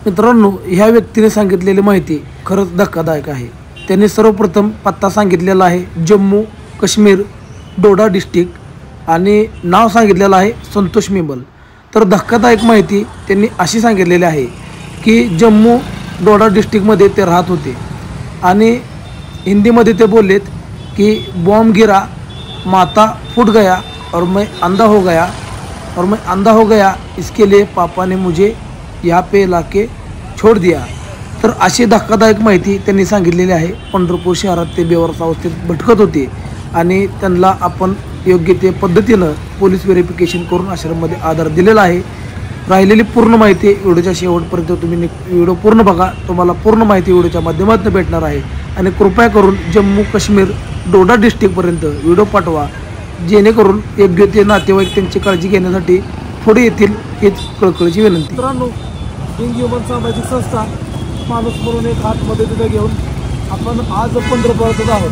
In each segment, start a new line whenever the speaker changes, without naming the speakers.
मित्रांनो, ह्या व्यक्तीने सांगितलेली माहिती खरंच धक्कादायक आहे। त्यांनी सर्वप्रथम पत्ता सांगितलेला आहे जम्मू काश्मीर डोडा डिस्ट्रिक्ट आणि नाव सांगितलेलं आहे संतोष मेमल। तर धक्कादायक माहिती त्यांनी अशी सांगितलेली आहे की जम्मू डोडा डिस्ट्रिक्टमध्ये ते राहत होते आणि हिंदीमध्ये ते बोललेत की बॉम्ब गिरा, माता फूट गया और मैं अंधा हो गया इसके लिए पापा ने मुझे यहाँ पे लाके छोड़ दिया। तर अशी धक्कादायक माहिती त्यांनी सांगितलेली आहे। पंढरपूर शहरात ते बेवारस अवस्थेत भटकत होते आणि त्यांना आपण योग्य ते पद्धतीनं पोलीस व्हेरिफिकेशन करून आश्रममध्ये आधार दिलेला आहे। राहिलेली पूर्ण माहिती व्हिडिओच्या शेवटपर्यंत तुम्ही व्हिडिओ पूर्ण बघा, तुम्हाला पूर्ण माहिती व्हिडिओच्या माध्यमातून भेटणार आहे। आणि कृपया करून जम्मू काश्मीर डोडा डिस्ट्रिक्टपर्यंत व्हिडिओ पाठवा, जेणेकरून योग्य ते नातेवाईक त्यांची काळजी घेण्यासाठी पुढे येतील, हीच कळकळीची विनंती। मित्रांनो, किंग ह्युमन सामाजिक संस्था माणूस म्हणून एक हातमध्ये तिथं घेऊन आपण आज पंढरपुरात आहोत।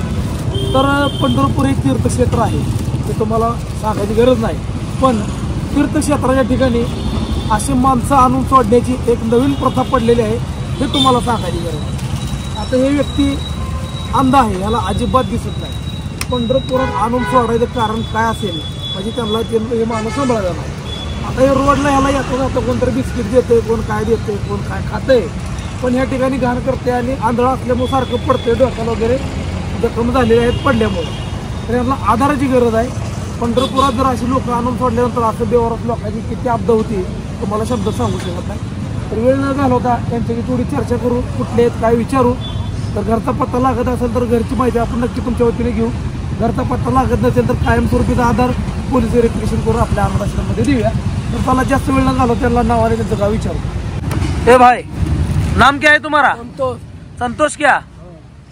तर पंढरपूर एक तीर्थक्षेत्र आहे, ते तुम्हाला सांगायची गरज नाही, पण तीर्थक्षेत्राच्या ठिकाणी असे माणसं आणून सोडण्याची एक नवीन प्रथा पडलेली आहे, हे तुम्हाला सांगायची गरज आहे। आता हे व्यक्ती अंध आहे, याला अजिबात दिसत नाही। पंढरपुरात आणून सोडायचं कारण काय असेल म्हणजे त्यांना हे माणूस सांभाळायला नाही। आता हे रोडला ह्याला येतो जातं, कोणतरी बिस्किट देते, कोण काय देते, कोण काय खाते, पण ह्या ठिकाणी घाण करते आणि आंधळा असल्यामुळे सारखं पडते, डोक्याला वगैरे जखम झालेले आहेत पडल्यामुळे। तर यांना आधाराची गरज आहे। पंढरपुरात जर अशी लोक आणून सोडल्यानंतर असं बेवारस लोकांची किती आपदा होती तुम्हाला शब्द सांगू शकत नाही। तर वेळ न घालवता यांच्याशी थोडी चर्चा करू, कुठले आहेत काय विचारू। तर घरचा पत्ता लागत असेल तर घरची माहिती आपण नक्की तुमच्या वतीने घेऊ, घरचा पत्ता लागत नसेल तर कायमस्वरूपीचा आधार पोलीस व्हेरिफिकेशन करून आपल्या आश्रमामध्ये देऊया। तर त्याला जास्त वेळ न घालव, त्यांना नाव आणि त्यांचं गाव विचारू। ए भाई, नाम क्या है तुम्हारा?
संतोष।
संतोष क्या?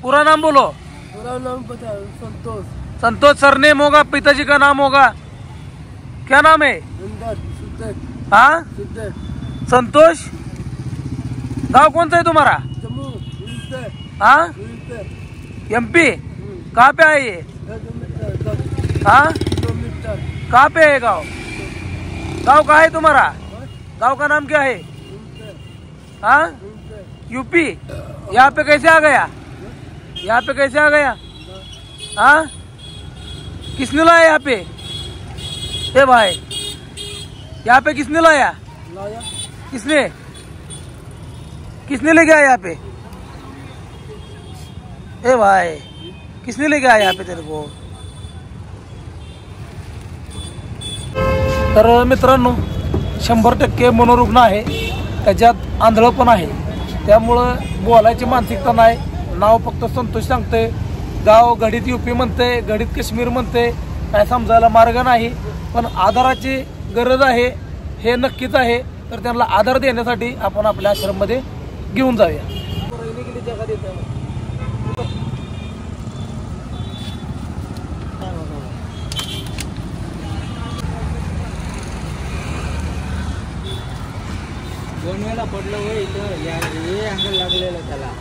पूरा नाम बोलो।
पूरा नाम पता है? संतोष।
संतोष सरनेम होगा, पिताजी का नाम होगा, क्या नाम है? हाँ, संतोष। गाँव कौन सा है तुम्हारा?
जम्मू।
हाँ, MP। कहाँ पे आए ये? हाँ, कहाँ पे है गाँव? गाँव कहाँ है तुम्हारा? गाँव का नाम क्या है? हाँ, यूपी। यहाँ पे कैसे आ गया? यहाँ पे कैसे आ गया? हाँ, किसने लाया यहाँ पे? ए भाई, यहाँ पे किसने लाया? किसने किसने लेके आया यहाँ पे? ए भाई, किसने लेके आया यहाँ पे तेरे को? तर मित्रांनो, 100% मनोरुग्ण आहे, त्याच्यात आंधळ पण आहे, त्यामुळं बोलायची मानसिकता नाही। नाव फक्त संतोष सांगते, गाव घडीत यूपी म्हणते, घडीत काश्मीर म्हणते, काय समजायला मार्ग नाही। पण आधाराची गरज आहे, हे नक्कीच आहे। तर त्यांना आधार देण्यासाठी आपण आपल्या आश्रममध्ये घेऊन जाऊया।
दोन वेळा पडलं होय इथं, हे अंगल लागलेलं त्याला,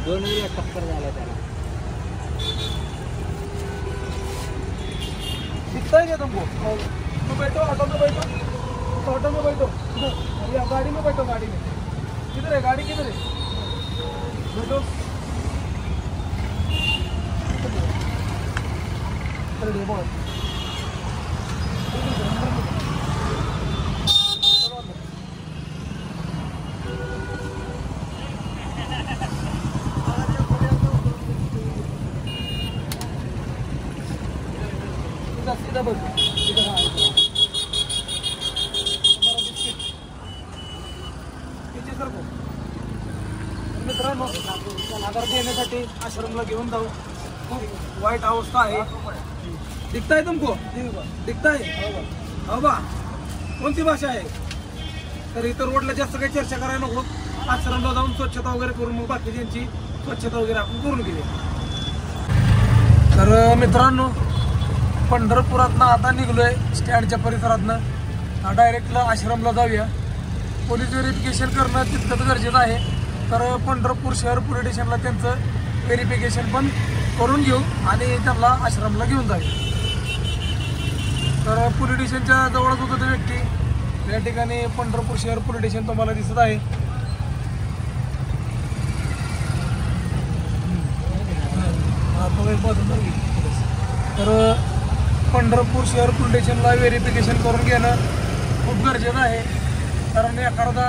2 वेळा टक्कर झाला त्याला।
दिखता है क्या तुमको? तो बैठो, ऑटो में बैठो, ऑटो में बैठो, या गाड़ी में बैठो, गाड़ी में। किधर है गाड़ी, किधर है? बैठो। चलिए बोल। सीधा बैठो, सीधा। मित्रांनो, आधार देण्यासाठी आश्रमला घेऊन जाऊ। खूप वाईट अवस्था आहे। दिखता है तुमको? दिखता है? हो बा, कोणती भाषा आहे? तर इतर रोडला जास्त काही चर्चा करायला नको, आश्रमला जाऊन स्वच्छता वगैरे करून मग बाकी त्यांची स्वच्छता वगैरे आपण करून घेऊया। तर मित्रांनो, पंढरपुरातनं आता निघलोय स्टँडच्या परिसरातनं, डायरेक्टला आश्रमला जाऊया। पोलीस व्हेरिफिकेशन करणं तितकंच गरजेचं आहे। तर पंढरपूर शहर पोलीस स्टेशनला त्यांचं व्हेरिफिकेशन पण करून घेऊ आणि त्यांना आश्रमला घेऊन जाऊया। तर पोलीस स्टेशनच्या जवळच होतं ते व्यक्ती, या ठिकाणी पंढरपूर शहर पोलीस स्टेशन तुम्हाला दिसत आहे। तर पंढरपूर शहर पोलीस स्टेशनला व्हेरिफिकेशन करून घेणं खूप गरजेचं आहे. कारण एखादा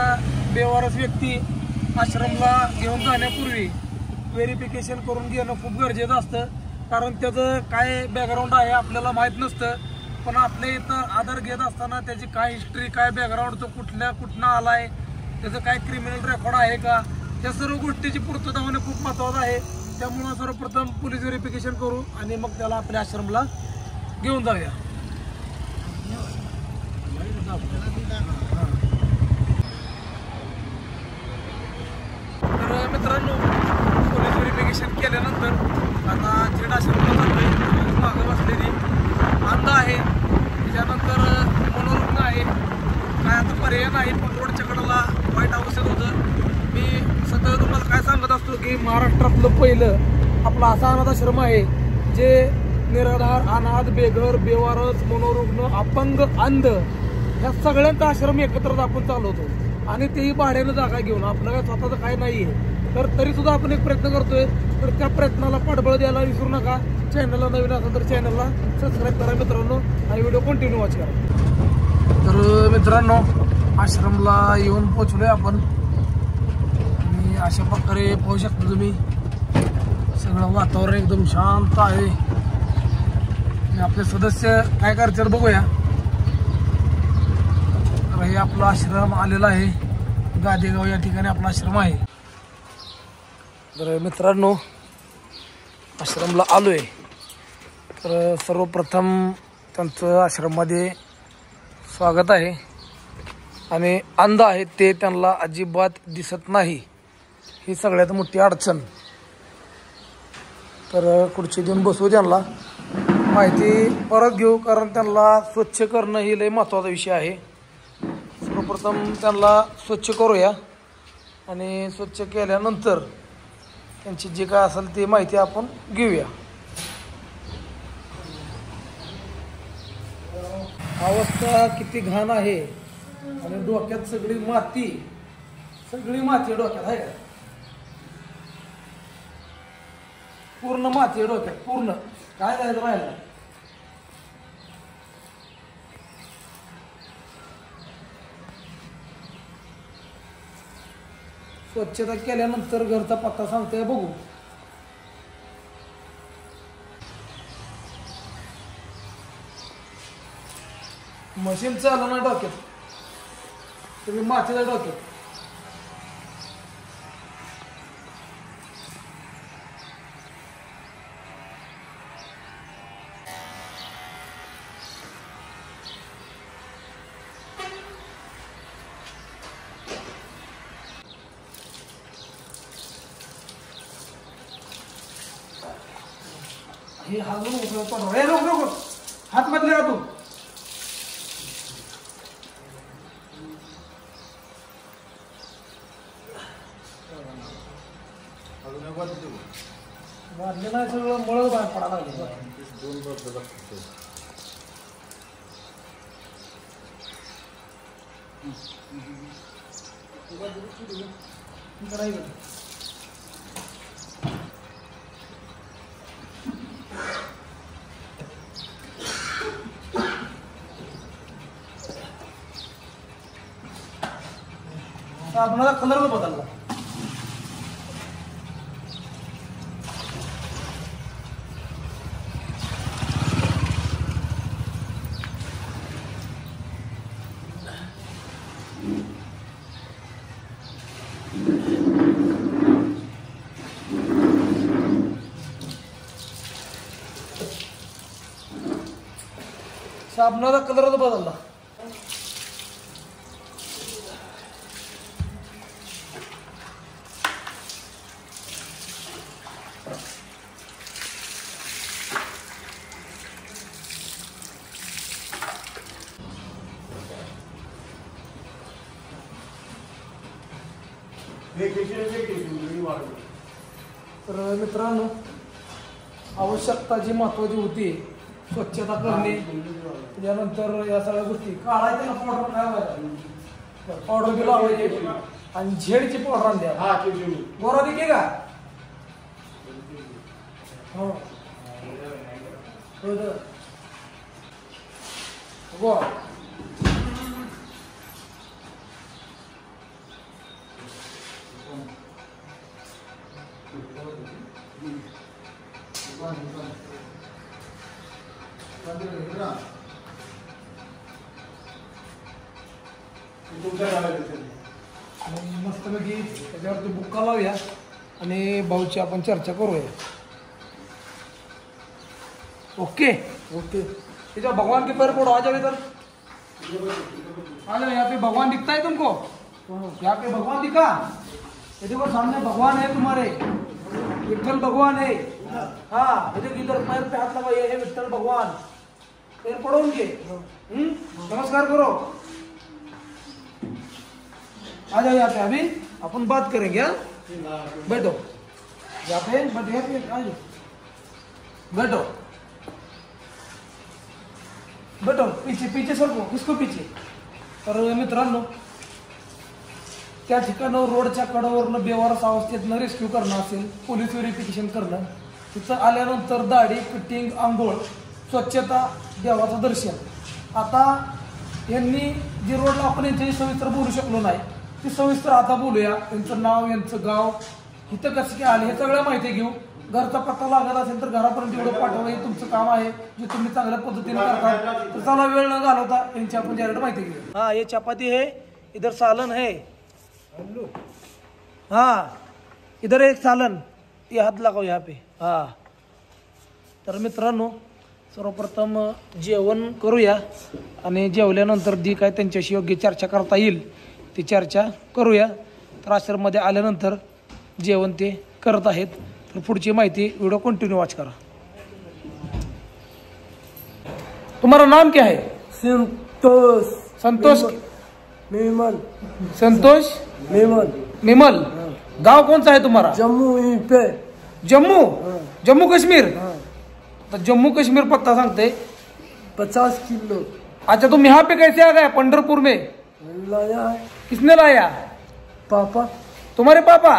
बेवारस व्यक्ती आश्रमला घेऊन जाण्यापूर्वी व्हेरिफिकेशन करून घेणं खूप गरजेचं असतं. कारण त्याचं काय बॅकग्राऊंड आहे आपल्याला माहीत नसतं. पण आपल्या इथं आधार घेत असताना त्याची काय हिस्ट्री, काय बॅकग्राऊंड, तो कुठनं आला आहे, त्याचं काय क्रिमिनल रेकॉर्ड आहे का, त्या सर्व गोष्टीची पूर्तता होणं खूप महत्त्वाचं आहे. त्यामुळं सर्वप्रथम पोलीस व्हेरिफिकेशन करू आणि मग त्याला आपल्या आश्रमला घेऊन जाऊया. तर मित्रांनो, पोलीस व्हेरिफिकेशन केल्यानंतर आता झेड आश्रमला जातोय. मागं बसलेली अंध आहे, त्याच्यानंतर मनोरुग्ण आहे. काय आता पर्याय नाही, पण रोडच्या कडेला वाईट अवस्थेत होतं. मी सतत तुम्हाला काय सांगत असतो की महाराष्ट्रातलं पहिलं आपला असा अनाथ आश्रम आहे जे निराधार, अनाथ, बेघर, बेवारस, मनोरुग्ण, अपंग, अंध ह्या सगळ्यांचा आश्रम एकत्रच आपण चालवतो. आणि तेही भाड्यानं जागा घेऊन. आपलं काय स्वतःचं काय नाही आहे. तर तरीसुद्धा आपण एक प्रयत्न करतोय. तर त्या प्रयत्नाला पाठबळ द्यायला विसरू नका. चॅनलला नवीन असेल तर चॅनलला सबस्क्राईब करा मित्रांनो, आणि व्हिडिओ कंटिन्यू वॉच करा. तर मित्रांनो, आश्रमला येऊन पोचलोय आपण. आणि अशा प्रकारे पाहू शकता तुम्ही, सगळं वातावरण एकदम शांत आहे. आपले सदस्य काय करतात बघूया. तर हे आपला आश्रम आलेला आहे. गादेगाव या ठिकाणी आपला आश्रम आहे. तर मित्रांनो, आश्रमला आलोय. तर सर्वप्रथम त्यांचं आश्रममध्ये स्वागत आहे. आणि अंध आहेत ते, त्यांना अजिबात दिसत नाही, ही सगळ्यात मोठी अडचण. तर खुर्ची देऊन बसू, त्यांना माहिती परत घेऊ. कारण त्यांना स्वच्छ करणं ही लय महत्त्वाचा विषय आहे. सर्वप्रथम त्यांना स्वच्छ करूया आणि स्वच्छ केल्यानंतर त्यांची जे काय असेल ते माहिती आपण घेऊया. अवस्था किती घाण आहे आणि डोक्यात सगळी माती डोक्यात आहे का? पूर्ण माती डोक्यात, पूर्ण काय जायचं राहिलं. स्वच्छता केल्यानंतर घरचा पत्ता सांगतोय बघू. मशीन चालू ना डोक्यात, तुम्ही मातीच्या डोक्यात. हे हलवून उचलतो. हे रोक हात मधले का तू? वाढले नाही, सगळं मळ बाहेर पडायला लागले. साबणाचा कलर बदलला. साबणाचा कलरच बदलला. तर मित्रांनो, आवश्यकता जी महत्वाची होती स्वच्छता करणे, त्यानंतर या सगळ्या गोष्टी काढायच्या. पावडर काय पावडर बी लावायची आणि झेडची पावडर आणल्या. गोरा देखील का हो मस्तपैकी त्याच्यावरती बुक्का लावूया आणि भाऊची आपण चर्चा करूया. Okay okay. इधर भगवान के पैर पड़ो, आ जाओ इधर. आ जाओ, यहाँ पे भगवान दिखता है तुमको? यहाँ पे भगवान दिखा? ये देखो सामने भगवान है तुम्हारे, विठ्ठल भगवान है. हाँ ये देखो इधर पैर पे हाथ लगाओ, ये है विठ्ठल भगवान. पैर पड़ो उनके. नमस्कार करो. आ जाओ यहाँ पे, अभी अपन बात करेंगे. बैठो यहाँ पे, आ जाओ, बैठो बैठो. पीछे पीछे सरको, किसको पीछे. तर मित्रांनो, त्या ठिकाणं रोडच्या कडावरनं बेवारस अवस्थेतनं रेस्क्यू करणं असेल, पोलीस व्हेरिफिकेशन करणं, तिथं आल्यानंतर दाढी, फिटिंग, आंघोळ, स्वच्छता, देवाचं दर्शन. आता यांनी जी रोडला आपण यांच्याशी सविस्तर बोलू शकलो नाही, ती सविस्तर आता बोलूया. यांचं नाव, यांचं गाव, इथं कसं काय आले हे सगळं माहिती घेऊ. घरचा पत्ता लागत असेल तर घरापर्यंत एवढं पाठवणं हे तुमचं काम आहे, जे तुम्ही चांगल्या पद्धतीने करता. तर चला वेळ न घालवता यांची आपण डायरेक्ट माहिती घेऊ. हाँ ये चपाती है, इधर सालन है. हाँ इधर एक सालन, ये हात लगाओ यहाँ पे. हाँ तर मित्रांनो, सर्वप्रथम जेवण करूया आणि जेवल्यानंतर जी काय त्यांच्याशी योग्य चर्चा करता येईल ती चर्चा करूया. तर आश्रममध्ये आल्यानंतर जेवण ते करत आहेत. तर पुढची माहिती व्हिडिओ कंटिन्यू वॉच करा. तुम्हारा नाम क्या है?
संतोष.
संतोष
मेमन.
संतोष
मेमन.
मिमल. गांव कौन सा है तुम्हारा?
जम्मू. यहीं पे
जम्मू. जम्मू कश्मीर. तो जम्मू कश्मीर पत्ता सांगते.
50 किलो.
अच्छा तुम यहाँ पे कैसे आ गए पंढरपुर में?
लाया है
किसने लाया?
पापा.
तुम्हारे पापा.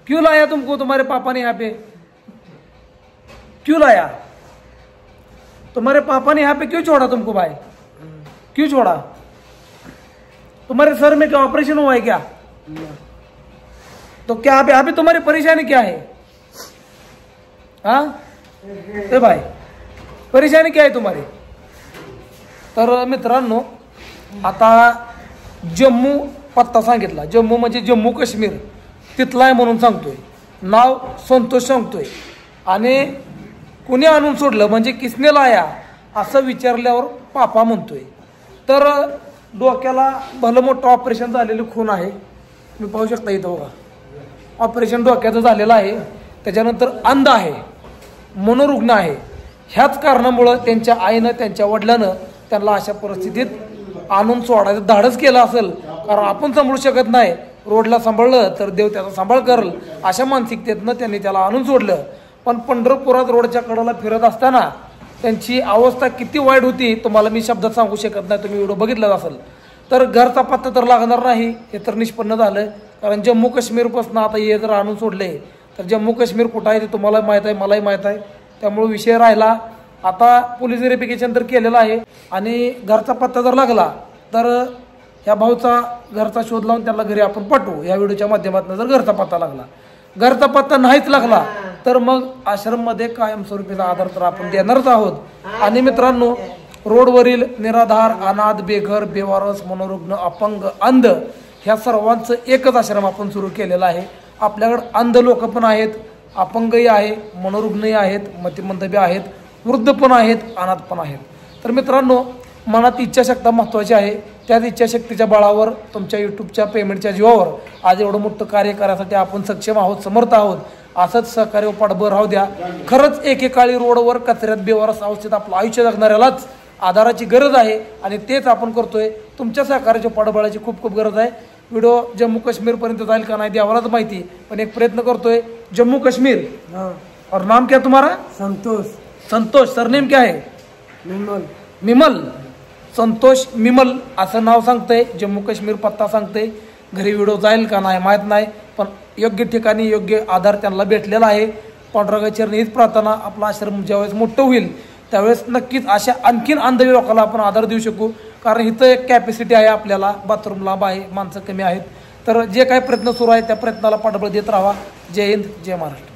क्यों लाया तुमको तुम्हारे पापा ने यहाँ पे? क्यों लाया? तुम्हारे पापा ने यहाँ पे क्यों छोड़ा तुमको भाई? क्यों छोड़ा? तुम्हारे सर में क्या ऑपरेशन हुआ है क्या? तो क्या अभी तुम्हारी परेशानी क्या है? हाँ ए भाई, परेशानी क्या आहे तुम्हारी? तर मित्रांनो, आता जम्मू पत्ता सांगितला. जम्मू म्हणजे जम्मू काश्मीर तिथला आहे म्हणून सांगतोय. नाव संतोष सांगतोय. आणि कुणी आणून सोडलं म्हणजे किसने लाया असं विचारल्यावर पापा म्हणतोय. तर डोक्याला भलं मोठं ऑपरेशन झालेलं खून आहे. तुम्ही पाहू शकता इथं बघा, ऑपरेशन डोक्याचं झालेलं आहे. त्याच्यानंतर अंध आहे, मनोरुग्ण आहे. ह्याच कारणामुळं त्यांच्या आईनं, त्यांच्या वडिलानं त्यांना अशा परिस्थितीत आणून सोडायचं धाडस केलं असेल. कारण आपण सांभाळू शकत नाही, रोडला सांभाळलं तर देव त्याचा सांभाळ करेल अशा मानसिकतेतनं त्यांनी त्याला आणून सोडलं. पण पंढरपुरात रोडच्या कडेला फिरत असताना त्यांची अवस्था किती वाईट होती तुम्हाला मी शब्दात सांगू शकत नाही. तुम्ही व्हिडिओ बघितलाच असेल. तर घरचा पत्ता तर लागणार नाही हे तर निष्पन्न झालं. कारण जम्मू काश्मीरपासून आता हे जर आणून सोडले तर जम्मू काश्मीर कुठं आहे ते तुम्हाला माहीत आहे, मलाही माहीत आहे. त्यामुळे विषय राहिला. आता पोलीस व्हेरिफिकेशन तर केलेलं आहे आणि घरचा पत्ता जर लागला तर ह्या भाऊचा घरचा शोध लावून त्याला घरी आपण पाठवू. या व्हिडिओच्या माध्यमातून जर घरचा पत्ता लागला, घरचा पत्ता नाहीच लागला तर मग आश्रममध्ये कायमस्वरूपीचा आधार तर आपण देणारच आहोत. आणि मित्रांनो, रोडवरील निराधार, अनाथ, बेघर, बेवारस, मनोरुग्ण, अपंग, अंध ह्या सर्वांचं एकच आश्रम आपण सुरू केलेला आहे. आपल्याकडे अंध लोक पण आहेत, अपंगही आहे, मनोरुग्णही आहेत, मतिमंद आहेत, वृद्ध पण आहेत, अनाथ पण आहेत. तर मित्रांनो, मनात इच्छाशक्ती महत्त्वाची आहे. त्याच इच्छाशक्तीच्या बळावर तुमच्या यूट्यूबच्या पेमेंटच्या जीवावर आज एवढं मोठं कार्य करायसाठी आपण सक्षम आहोत, समर्थ आहोत. असंच सहकार्य पाठबळ राहू द्या. खरंच एकेकाळी रोडवर कचऱ्यात बेवारस अवस्थेत आपलं आयुष्य जगणाऱ्यालाच आधाराची गरज आहे आणि तेच आपण करतोय. तुमच्या सहकार्याच्या पाठबळाची खूप खूप गरज आहे. व्हिडिओ जम्मू काश्मीरपर्यंत जाईल का नाही देवालाच माहिती, पण एक प्रयत्न करतोय. जम्मू काश्मीर. और नाम क्या तुम्हारा?
संतोष.
संतोष. सरनेम क्या है?
मिमल.
मिमल. संतोष मिमल असं नाव सांगतंय. जम्मू काश्मीर पत्ता सांगतंय. घरी व्हिडिओ जाईल का नाही माहीत नाही, पण योग्य ठिकाणी योग्य आधार त्यांना भेटलेला आहे. पांडुरंगा चरणी हीच प्रार्थना, आपला आश्रम ज्यावेळेस मोठं होईल त्यावेळेस नक्कीच अशा आणखीन अंधवी लोकांना आपण आधार देऊ शकू. कारण इथं एक कॅपॅसिटी आहे, आपल्याला बाथरूम लांब आहे, माणसं कमी आहेत. तर जे काही प्रयत्न सुरू आहे त्या प्रयत्नाला पाठबळ देत राहा. जय हिंद, जय महाराष्ट्र.